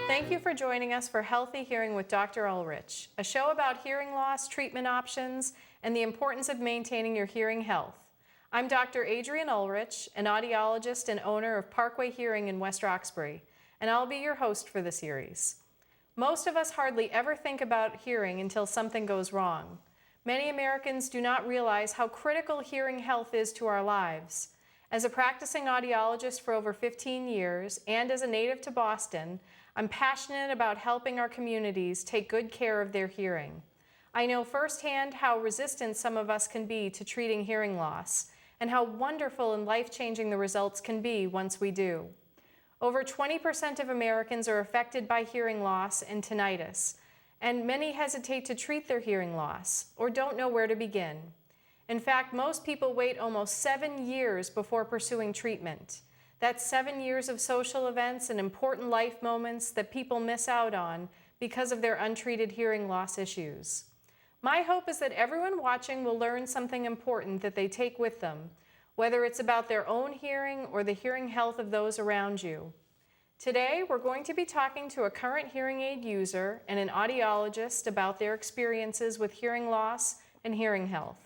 Thank you for joining us for Healthy Hearing with Dr. Ulrich, a show about hearing loss, treatment options, and the importance of maintaining your hearing health. I'm Dr. Adrienne Ulrich, an audiologist and owner of Parkway Hearing in West Roxbury, and I'll be your host for the series. Most of us hardly ever think about hearing until something goes wrong. Many Americans do not realize how critical hearing health is to our lives. As a practicing audiologist for over 15 years and as a native to Boston, I'm passionate about helping our communities take good care of their hearing. I know firsthand how resistant some of us can be to treating hearing loss, and how wonderful and life-changing the results can be once we do. Over 20% of Americans are affected by hearing loss and tinnitus, and many hesitate to treat their hearing loss or don't know where to begin. In fact, most people wait almost 7 years before pursuing treatment. That's 7 years of social events and important life moments that people miss out on because of their untreated hearing loss issues. My hope is that everyone watching will learn something important that they take with them, whether it's about their own hearing or the hearing health of those around you. Today, we're going to be talking to a current hearing aid user and an audiologist about their experiences with hearing loss and hearing health.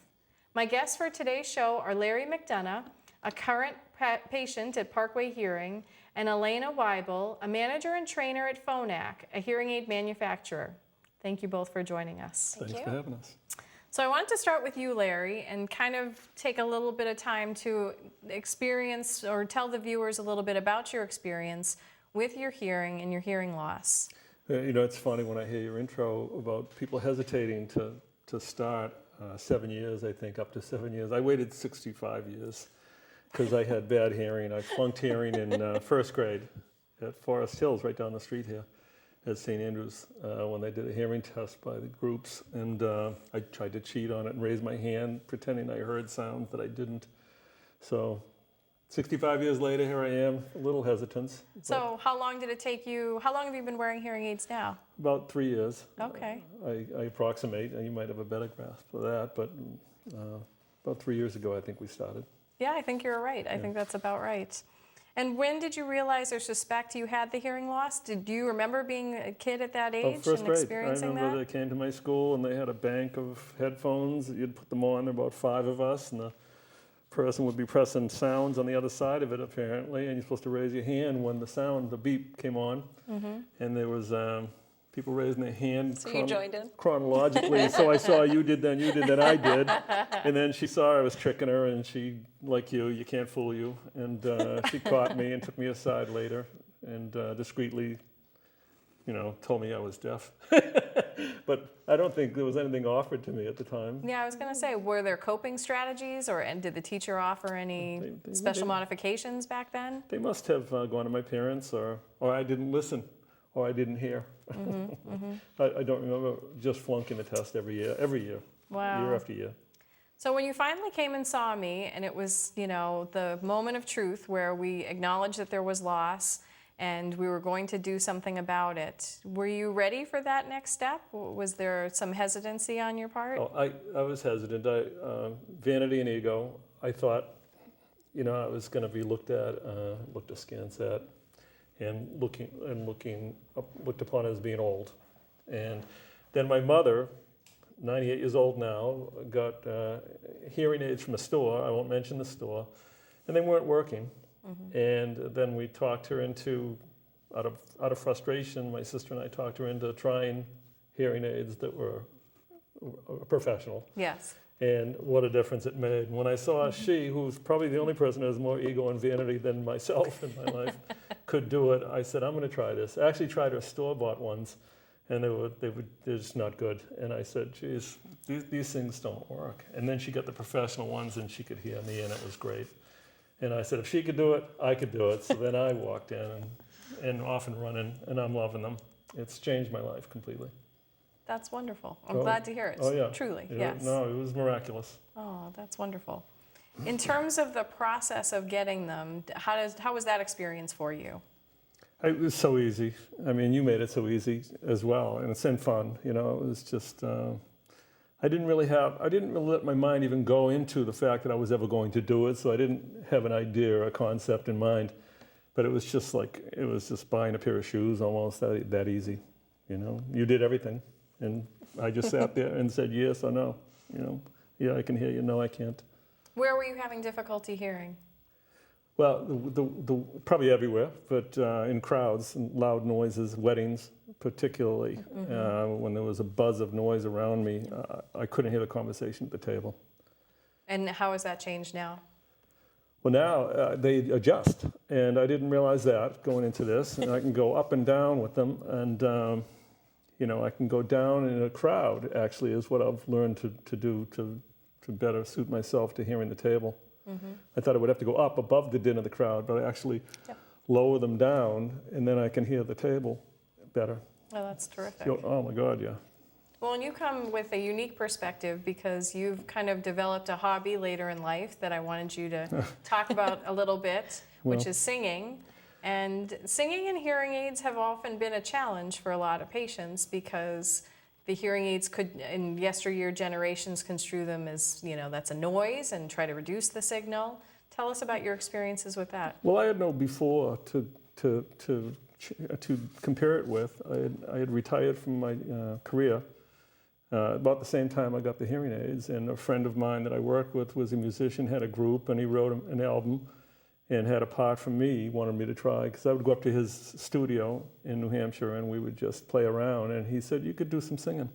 My guests for today's show are Larry McDonough, a current patient at Parkway Hearing, and Elena Weibel, a manager and trainer at Phonak, a hearing aid manufacturer. Thank you both for joining us. Thanks for having us. So I wanted to start with you, Larry, and kind of take a little bit of time to experience or tell the viewers a little bit about your experience with your hearing and your hearing loss. You know, it's funny when I hear your intro about people hesitating to start 7 years, I think, up to 7 years. I waited 65 years because I had bad hearing. I flunked hearing in first grade at Forest Hills, right down the street here at St. Andrews, when they did a hearing test by the groups. And I tried to cheat on it and raise my hand, pretending I heard sounds that I didn't. So 65 years later, here I am, a little hesitance. So how long did it take you, how long have you been wearing hearing aids now? About 3 years. Okay. I approximate, you might have a better grasp of that, but about 3 years ago, I think we started. Yeah, I think you're right. I think that's about right. And when did you realize or suspect you had the hearing loss? Did you remember being a kid at that age First and grade. experiencing I remember that? they came to my school and they had a bank of headphones. You'd put them on, there were about 5 of us, and the person would be pressing sounds on the other side of it, apparently, and you're supposed to raise your hand when the sound, the beep came on. Mm-hmm. And there was people raising their hand So you joined in? chronologically. So I saw you did, then I did. And then she saw I was tricking her, and she, like you can't fool you. And she caught me and took me aside later and discreetly, told me I was deaf. But I don't think there was anything offered to me at the time. Yeah, I was going to say, were there coping strategies, and did the teacher offer any special modifications back then? They must have gone to my parents, or I didn't listen, or I didn't hear. Mm-hmm, mm-hmm. I don't remember just flunking the test every year, Wow. year after year. So when you finally came and saw me, and it was, the moment of truth where we acknowledged that there was loss, and we were going to do something about it. Were you ready for that next step? Was there some hesitancy on your part? Oh, I was hesitant. Vanity and ego. I thought, I was going to be looked askance at, and looked upon as being old. And then my mother, 98 years old now, got hearing aids from a store. I won't mention the store, and they weren't working. Mm-hmm. And then we talked her into, out of frustration, my sister and I talked her into trying hearing aids that were professional. Yes. And what a difference it made. When I saw she, who's probably the only person who has more ego and vanity than myself in my life, could do it, I said, I'm going to try this. I actually tried her store-bought ones, and they're just not good. And I said, geez, these things don't work. And then she got the professional ones, and she could hear me, and it was great. And I said, if she could do it, I could do it. So then I walked in and off and running, and I'm loving them. It's changed my life completely. That's wonderful. I'm glad to hear it. Oh, yeah. Truly, Yeah, yes. No, it was miraculous. Oh, that's wonderful. In terms of the process of getting them, how was that experience for you? It was so easy. I mean, you made it so easy as well, and it's been fun. It was just, I didn't really let my mind even go into the fact that I was ever going to do it, so I didn't have an idea or a concept in mind. But it was just buying a pair of shoes, almost that easy. You did everything, and I just sat there and said yes or no. Yeah, I can hear you. No, I can't. Where were you having difficulty hearing? Well, probably everywhere, but in crowds and loud noises, weddings particularly. When there was a buzz of noise around me, I couldn't hear the conversation at the table. And how has that changed now? Well, now they adjust, and I didn't realize that going into this. And I can go up and down with them, and I can go down in a crowd. Actually, is what I've learned to do to better suit myself to hearing the table. I thought I would have to go up above the din of the crowd, but I actually lower them down, and then I can hear the table better. Oh, that's terrific. Oh my God, yeah. Well, and you come with a unique perspective because you've kind of developed a hobby later in life that I wanted you to talk about a little bit, which is singing. And singing and hearing aids have often been a challenge for a lot of patients because the hearing aids could, in yesteryear generations, construe them as, that's a noise and try to reduce the signal. Tell us about your experiences with that. Well, I had no before to compare it with. I had retired from my career. About the same time I got the hearing aids, and a friend of mine that I worked with was a musician, had a group, and he wrote an album and had a part for me. He wanted me to try, because I would go up to his studio in New Hampshire and we would just play around, and he said, you could do some singing.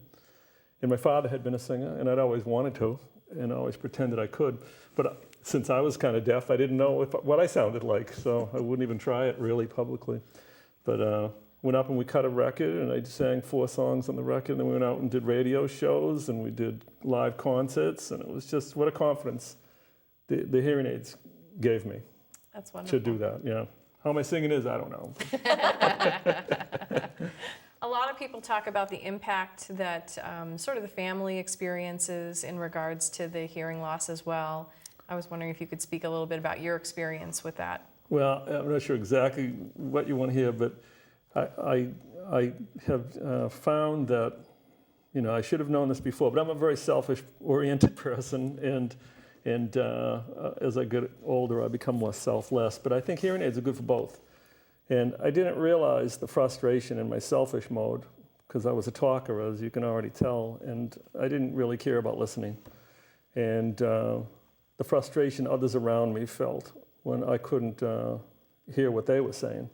And my father had been a singer, and I'd always wanted to, and always pretended I could. But since I was kind of deaf, I didn't know what I sounded like, so I wouldn't even try it really publicly. But went up and we cut a record, and I sang 4 songs on the record, and then we went out and did radio shows, and we did live concerts, and it was just, what a confidence the hearing aids gave me. That's wonderful. To do that, yeah. How am I singing is, I don't know. A lot of people talk about the impact that sort of the family experiences in regards to the hearing loss as well. I was wondering if you could speak a little bit about your experience with that. Well, I'm not sure exactly what you want to hear, but I have found that, I should have known this before, but I'm a very selfish-oriented person, and as I get older, I become more selfless. But I think hearing aids are good for both. And I didn't realize the frustration in my selfish mode, because I was a talker, as you can already tell, and I didn't really care about listening. And the frustration others around me felt when I couldn't hear what they were saying.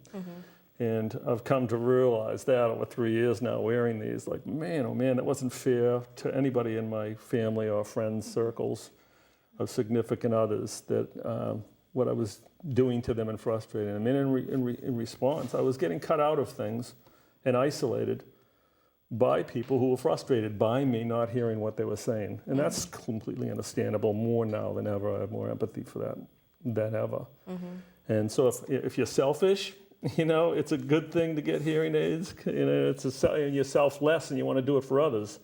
And I've come to realize that over 3 years now wearing these, like, man, oh man, that wasn't fair to anybody in my family or friends circles of significant others, that what I was doing to them and frustrating them. And in response, I was getting cut out of things and isolated by people who were frustrated by me not hearing what they were saying. And that's completely understandable, more now than ever. I have more empathy for that than ever. And so if you're selfish, it's a good thing to get hearing aids. You're selfless and you want to do it for others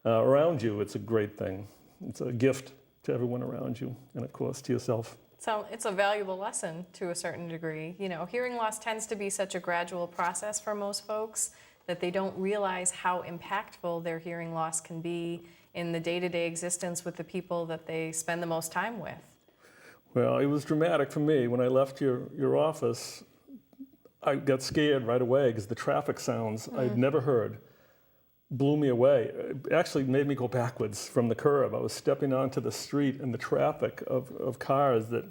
around you. It's a great thing. It's a gift to everyone around you, and of course to yourself. So it's a valuable lesson to a certain degree. Hearing loss tends to be such a gradual process for most folks that they don't realize how impactful their hearing loss can be in the day-to-day existence with the people that they spend the most time with. Well, it was dramatic for me. When I left your office, I got scared right away because the traffic sounds I'd never heard blew me away. It actually made me go backwards from the curb. I was stepping onto the street, and the traffic of cars that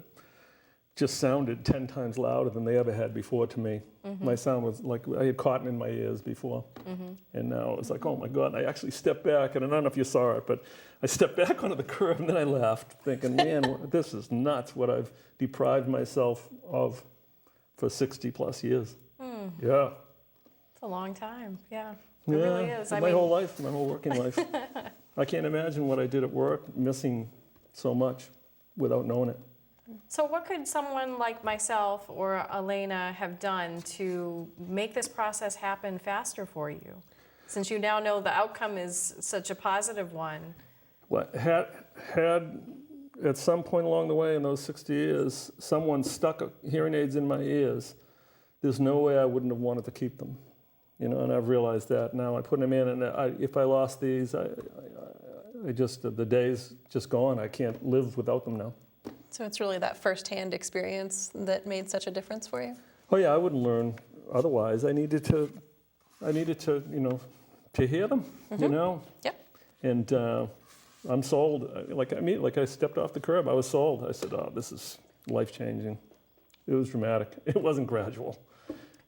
just sounded 10 times louder than they ever had before to me. My sound was like I had cotton in my ears before. And now it was like, oh my God. And I actually stepped back, and I don't know if you saw it, but I stepped back onto the curb, and then I laughed, thinking, man, this is nuts, what I've deprived myself of for 60 plus years. Yeah. It's a long time, yeah. It really is. My whole life, my whole working life. I can't imagine what I did at work, missing so much without knowing it. So what could someone like myself or Elena have done to make this process happen faster for you? Since you now know the outcome is such a positive one. Well, had at some point along the way in those 60 years, someone stuck hearing aids in my ears, there's no way I wouldn't have wanted to keep them. And I've realized that now. I put them in, and if I lost these, the day's just gone. I can't live without them now. So it's really that firsthand experience that made such a difference for you? Oh yeah, I wouldn't learn otherwise. I needed to, to hear them, Yep. And I'm sold. Like I stepped off the curb, I was sold. I said, oh, this is life-changing. It was dramatic. It wasn't gradual.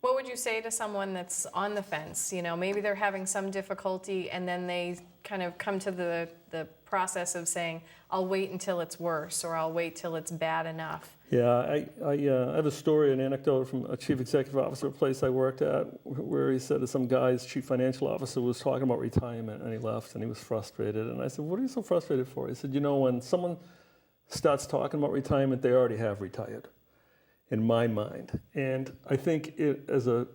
What would you say to someone that's on the fence? Maybe they're having some difficulty and then they kind of come to the process of saying, I'll wait until it's worse, or I'll wait till it's bad enough. Yeah, I have a story, an anecdote from a chief executive officer of a place I worked at, where he said that some guy's chief financial officer was talking about retirement, and he left, and he was frustrated. And I said, what are you so frustrated for? He said, when someone starts talking about retirement, they already have retired, in my mind. And I think as a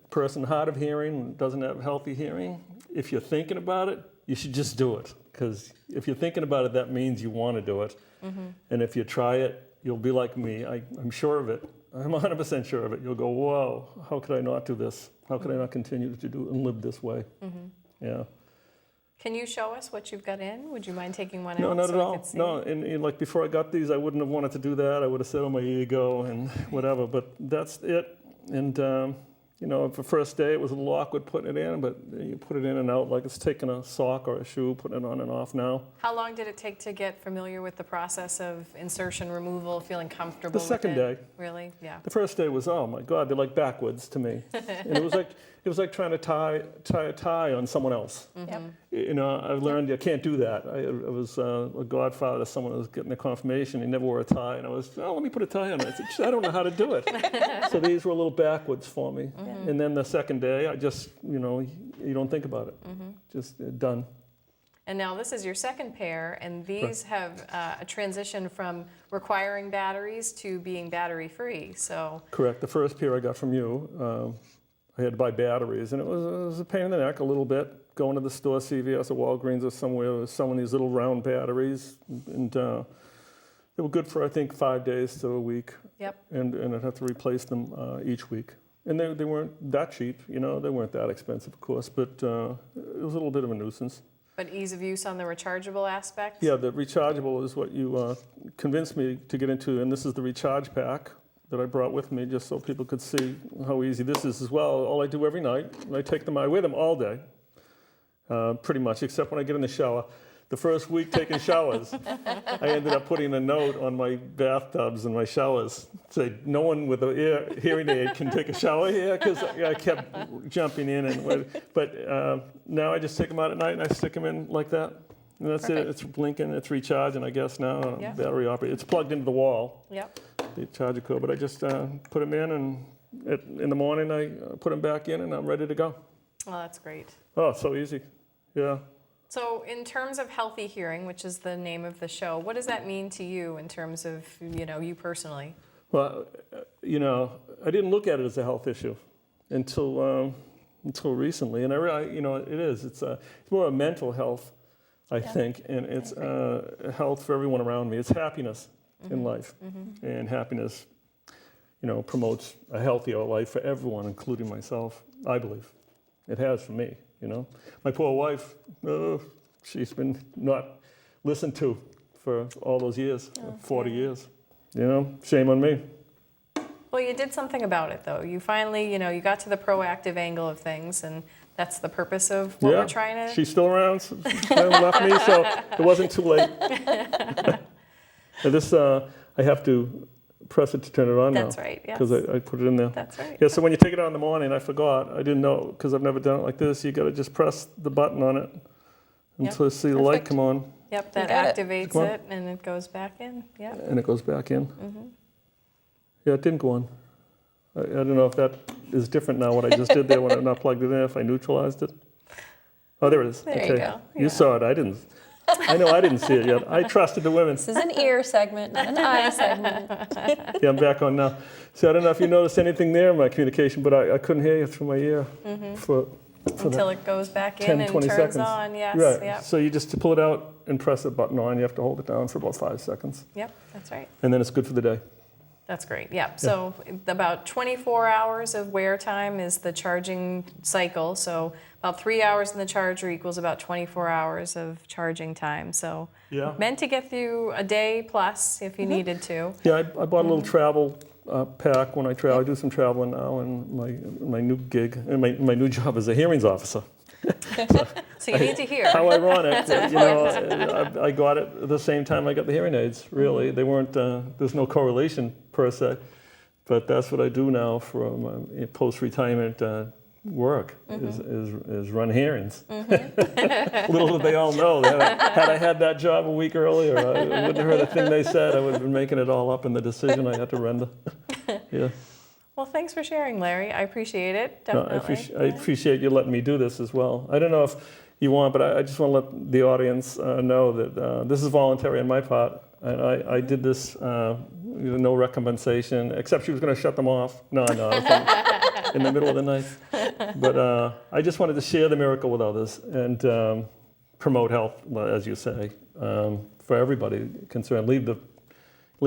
person hard of hearing, doesn't have healthy hearing, if you're thinking about it, you should just do it. Because if you're thinking about it, that means you want to do it. Mm-hmm. And if you try it, you'll be like me. I'm sure of it. I'm 100% sure of it. You'll go, whoa, how could I not do this? How could I not continue to do and live this way? Mm-hmm. Yeah. Can you show us what you've got in? Would you mind taking one out? No, not so at I all. could see? No, and like before I got these, I wouldn't have wanted to do that. I would have said, oh, my ego and whatever. But that's it. And the first day it was a little awkward putting it in, but you put it in and out like it's taking a sock or a shoe, putting it on and off now. How long did it take to get familiar with the process of insertion, removal, feeling comfortable The second day. Really? Yeah. The first day was, oh my God, they're like backwards to me. And it was like trying to tie a tie on someone else. Mm-hmm. Yep. I learned you can't do that. I was a godfather to someone who was getting a confirmation. He never wore a tie, and I was, let me put a tie on it. I said, I don't know how to do it. So these were a little backwards for me. Mm-hmm. And then the second day, I just, you don't think about it. Mm-hmm. Just done. And now this is your second pair, and these have a transition from requiring batteries to being battery-free. So correct. The first pair I got from you, I had to buy batteries, and it was a pain in the neck a little bit. Going to the store, CVS or Walgreens or somewhere, was selling these little round batteries, and they were good for I think 5 days to a week. Yep. And I'd have to replace them each week. And they weren't that cheap, they weren't that expensive, of course, but it was a little bit of a nuisance. But ease of use on the rechargeable aspect? Yeah, the rechargeable is what you convinced me to get into, and this is the recharge pack that I brought with me just so people could see how easy this is as well. All I do every night, I wear them all day, pretty much, except when I get in the shower. The first week taking showers, I ended up putting a note on my bathtubs and my showers, say no one with a hearing aid can take a shower here, because I kept jumping in. But now I just take them out at night and I stick them in like that. And that's Perfect. it. It's blinking, it's recharging, I guess now. Yeah. Battery operated. It's plugged into the wall. Yep. The charger cord, but I just put them in, and in the morning I put them back in, and I'm ready to go. Well, that's great. Oh, it's so easy. Yeah. So in terms of healthy hearing, which is the name of the show, what does that mean to you in terms of, you personally? Well, I didn't look at it as a health issue until recently, and it is. It's more a mental health, I think, and it's health for everyone around me. It's happiness in life, and happiness, promotes a healthier life for everyone, including myself. I believe it has for me. My poor wife, she's been not listened to for all those years, 40 years. Shame on me. Well, you did something about it, though. You finally, you got to the proactive angle of things, and that's the purpose of what we're trying to... She's still around. She hasn't left me, so it wasn't too late. This, I have to press it to turn it on now. That's right, yes. Because I put it in there. That's right. Yeah, so when you take it out in the morning, I forgot. I didn't know, because I've never done it like this. You got to just press the button on it until you see the light come on. Yep, that got it. activates it, and it goes back in. Yep. And it goes back in. Yeah, it didn't go on. I don't know if that is different now, what I just did there when I not plugged it in, if I neutralized it. Oh, there it is. There okay. you go. You saw it. I didn't. I know I didn't see it yet. I trusted the women. This is an ear segment, not an eye segment. Yeah, I'm back on now. So I don't know if you noticed anything there in my communication, but I couldn't hear you through my ear for Until it goes back 10, in and 20 turns seconds. on. Yes. Right. Yep. So you just pull it out and press the button on. You have to hold it down for about 5 seconds. Yep. That's right. And then it's good for the day. That's great. Yeah. So about 24 hours of wear time is the charging cycle. So about 3 hours in the charger equals about 24 hours of charging time. So meant to get through a day plus if you needed to. Yeah, I bought a little travel pack when I travel. I do some traveling now, and my new gig, and my new job is a hearings officer. So you need to hear. How ironic! I got it at the same time I got the hearing aids. Really, they weren't. There's no correlation per se, but that's what I do now for post-retirement work is run hearings. Little did they all know that had I had that job a week earlier, I wouldn't have heard a thing they said. I would have been making it all up in the decision I had to render. Yeah. Well, thanks for sharing, Larry. I appreciate it. No, Definitely. I appreciate you letting me do this as well. I don't know if you want, but I just want to let the audience know that this is voluntary on my part. I did this, no recompensation, except she was going to shut them off. No, in the middle of the night. But I just wanted to share the miracle with others and promote health, as you say, for everybody concerned. Leave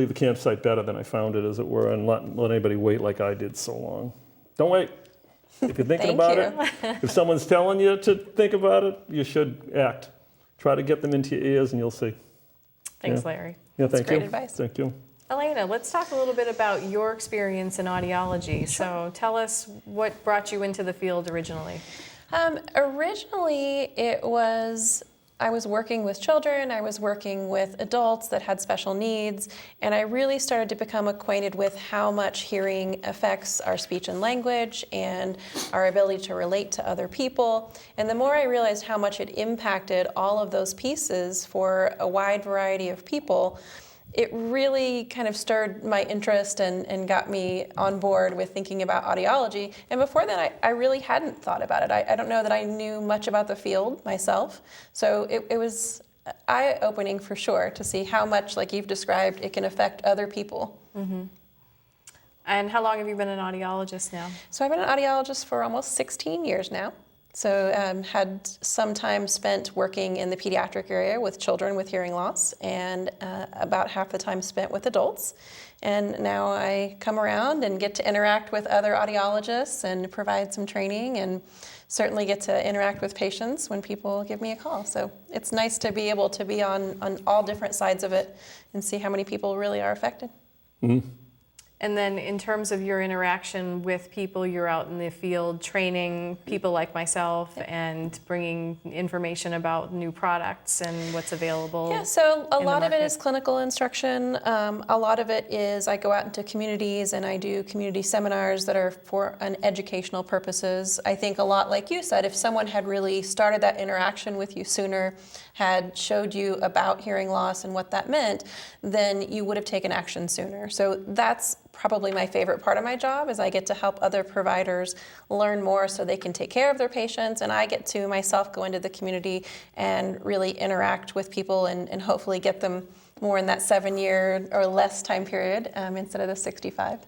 the campsite better than I found it, as it were, and not let anybody wait like I did so long. Don't wait. If you're thinking about it, if someone's telling you to think about it, you should act. Try to get them into your ears, and you'll see. Thanks, Larry. Yeah, That's thank you. great advice. Thank you. Elena, let's talk a little bit about your experience in audiology. Sure. So tell us what brought you into the field originally. Originally, I was working with children, I was working with adults that had special needs, and I really started to become acquainted with how much hearing affects our speech and language and our ability to relate to other people. And the more I realized how much it impacted all of those pieces for a wide variety of people, it really kind of stirred my interest and got me on board with thinking about audiology. And before that, I really hadn't thought about it. I don't know that I knew much about the field myself. So it was eye-opening for sure to see how much, like you've described, it can affect other people. Mm-hmm. And how long have you been an audiologist now? So I've been an audiologist for almost 16 years now. So had some time spent working in the pediatric area with children with hearing loss, and about half the time spent with adults. And now I come around and get to interact with other audiologists and provide some training, and certainly get to interact with patients when people give me a call. So it's nice to be able to be on all different sides of it and see how many people really are affected. Mm-hmm. And then in terms of your interaction with people, you're out in the field training people like myself and bringing information about new products and what's available. Yeah, so a lot of it is clinical instruction. A lot of it is I go out into communities and I do community seminars that are for educational purposes. I think a lot like you said, if someone had really started that interaction with you sooner, had showed you about hearing loss and what that meant, then you would have taken action sooner. So that's probably my favorite part of my job, is I get to help other providers learn more so they can take care of their patients, and I get to myself go into the community and really interact with people and hopefully get them more in that 7-year or less time period instead of the 65.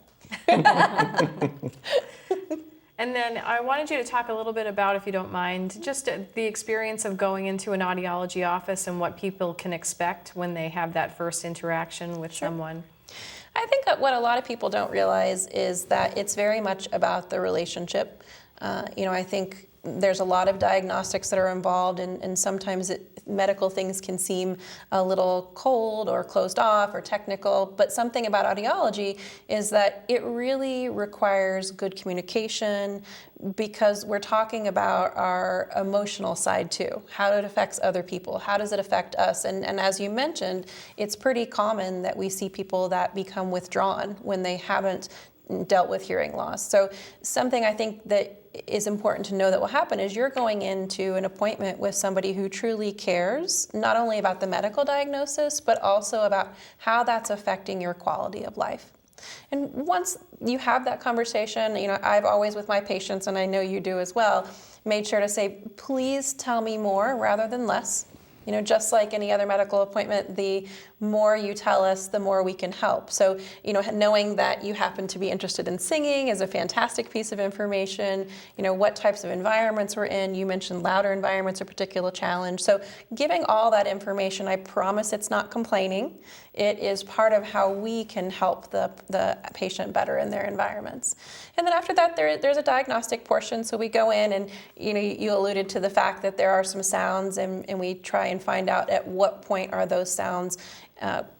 And then I wanted you to talk a little bit about, if you don't mind, just the experience of going into an audiology office and what people can expect when they have that first interaction with someone. I think that what a lot of people don't realize is that it's very much about the relationship. I think there's a lot of diagnostics that are involved, and sometimes medical things can seem a little cold or closed off or technical, but something about audiology is that it really requires good communication, because we're talking about our emotional side too, how it affects other people, how does it affect us, and as you mentioned, it's pretty common that we see people that become withdrawn when they haven't dealt with hearing loss. So something I think that is important to know that will happen is you're going into an appointment with somebody who truly cares, not only about the medical diagnosis, but also about how that's affecting your quality of life. And once you have that conversation, I've always with my patients, and I know you do as well, made sure to say, please tell me more rather than less. Just like any other medical appointment, the more you tell us, the more we can help. So, knowing that you happen to be interested in singing is a fantastic piece of information. What types of environments we're in. You mentioned louder environments are a particular challenge. So giving all that information, I promise it's not complaining. It is part of how we can help the patient better in their environments. And then after that, there's a diagnostic portion. So we go in and, you alluded to the fact that there are some sounds, and we try and find out at what point are those sounds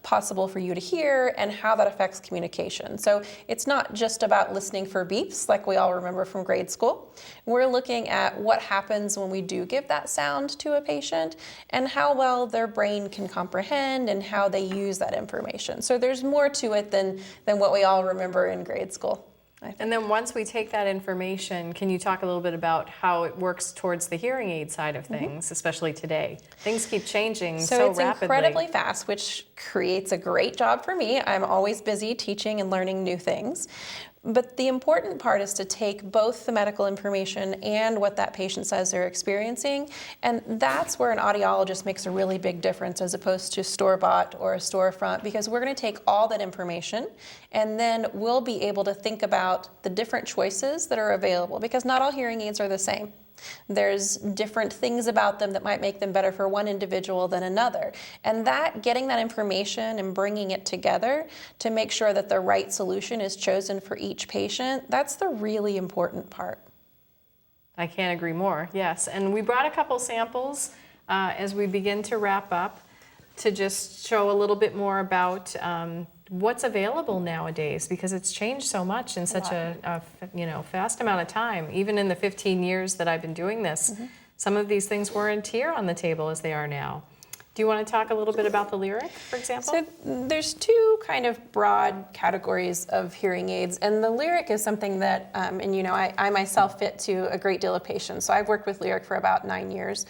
possible for you to hear and how that affects communication. So it's not just about listening for beeps like we all remember from grade school. We're looking at what happens when we do give that sound to a patient and how well their brain can comprehend and how they use that information. So there's more to it than what we all remember in grade school. And then once we take that information, can you talk a little bit about how it works towards the hearing aid side of things, especially today? Things keep changing so rapidly. So it's incredibly fast, which creates a great job for me. I'm always busy teaching and learning new things. But the important part is to take both the medical information and what that patient says they're experiencing, and that's where an audiologist makes a really big difference as opposed to store-bought or a storefront, because we're going to take all that information and then we'll be able to think about the different choices that are available, because not all hearing aids are the same. There's different things about them that might make them better for one individual than another. And getting that information and bringing it together to make sure that the right solution is chosen for each patient, that's the really important part. I can't agree more, yes. And we brought a couple samples as we begin to wrap up to just show a little bit more about what's available nowadays, because it's changed so much in such a fast amount of time. Even in the 15 years that I've been doing this, some of these things weren't here on the table as they are now. Do you want to talk a little bit about the Lyric, for example? So there's two kind of broad categories of hearing aids, and the Lyric is something that, I myself fit to a great deal of patients. So I've worked with Lyric for about 9 years.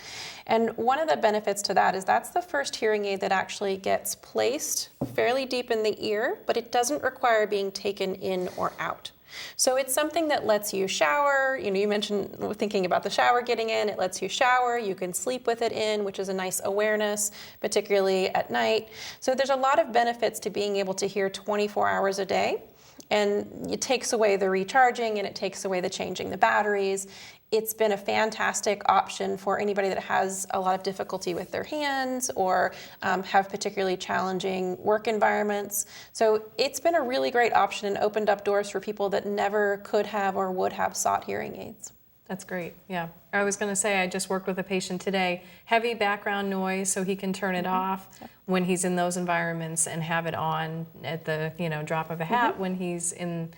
And one of the benefits to that is that's the first hearing aid that actually gets placed fairly deep in the ear, but it doesn't require being taken in or out. So it's something that lets you shower. You mentioned thinking about the shower getting in. It lets you shower. You can sleep with it in, which is a nice awareness, particularly at night. So there's a lot of benefits to being able to hear 24 hours a day. And it takes away the recharging and it takes away the changing the batteries. It's been a fantastic option for anybody that has a lot of difficulty with their hands or have particularly challenging work environments. So it's been a really great option and opened up doors for people that never could have or would have sought hearing aids. That's great, yeah. I was going to say, I just worked with a patient today, heavy background noise, so he can turn it off when he's in those environments and have it on at the drop of a hat when he's in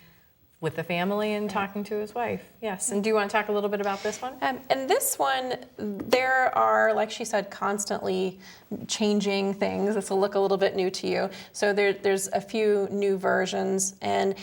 with the family and talking to his wife. Yes, and do you want to talk a little bit about this one? And this one, there are, like she said, constantly changing things. This will look a little bit new to you. So there's a few new versions, and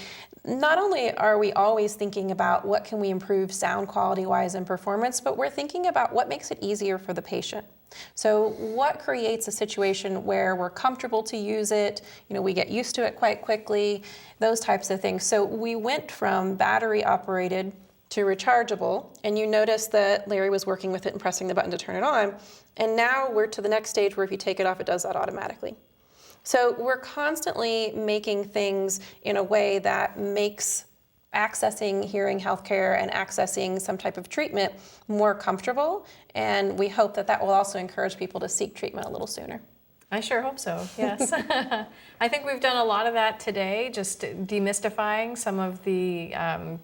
not only are we always thinking about what can we improve sound quality-wise and performance, but we're thinking about what makes it easier for the patient. So what creates a situation where we're comfortable to use it, we get used to it quite quickly, those types of things. So we went from battery operated to rechargeable, and you notice that Larry was working with it and pressing the button to turn it on, and now we're to the next stage where if you take it off, it does that automatically. So we're constantly making things in a way that makes accessing hearing healthcare and accessing some type of treatment more comfortable, and we hope that will also encourage people to seek treatment a little sooner. I sure hope so, yes. I think we've done a lot of that today, just demystifying some of the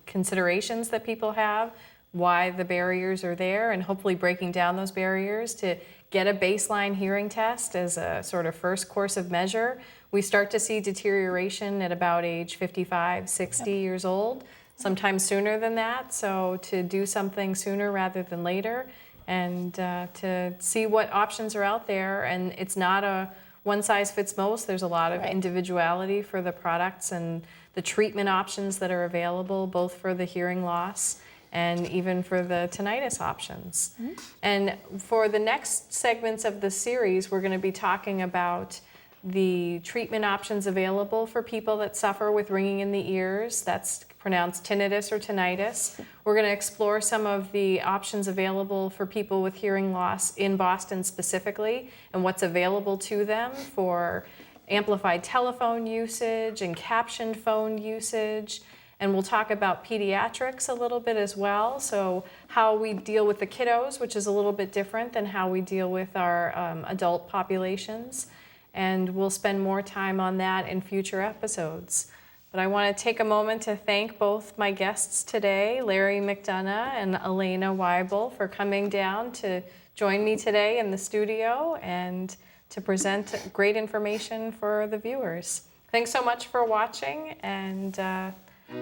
considerations that people have, why the barriers are there, and hopefully breaking down those barriers to get a baseline hearing test as a sort of first course of measure. We start to see deterioration at about age 55, 60 years old, sometimes sooner than that. So to do something sooner rather than later, and to see what options are out there. And it's not a one size fits most. There's a lot of individuality for the products and the treatment options that are available, both for the hearing loss and even for the tinnitus options. And for the next segments of the series, we're going to be talking about the treatment options available for people that suffer with ringing in the ears. That's pronounced tinnitus or tinnitus. We're going to explore some of the options available for people with hearing loss in Boston specifically, and what's available to them for amplified telephone usage and captioned phone usage. And we'll talk about pediatrics a little bit as well, so how we deal with the kiddos, which is a little bit different than how we deal with our adult populations. And we'll spend more time on that in future episodes. But I want to take a moment to thank both my guests today, Larry McDonough and Elena Weibel, for coming down to join me today in the studio and to present great information for the viewers. Thanks so much for watching, and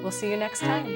we'll see you next time.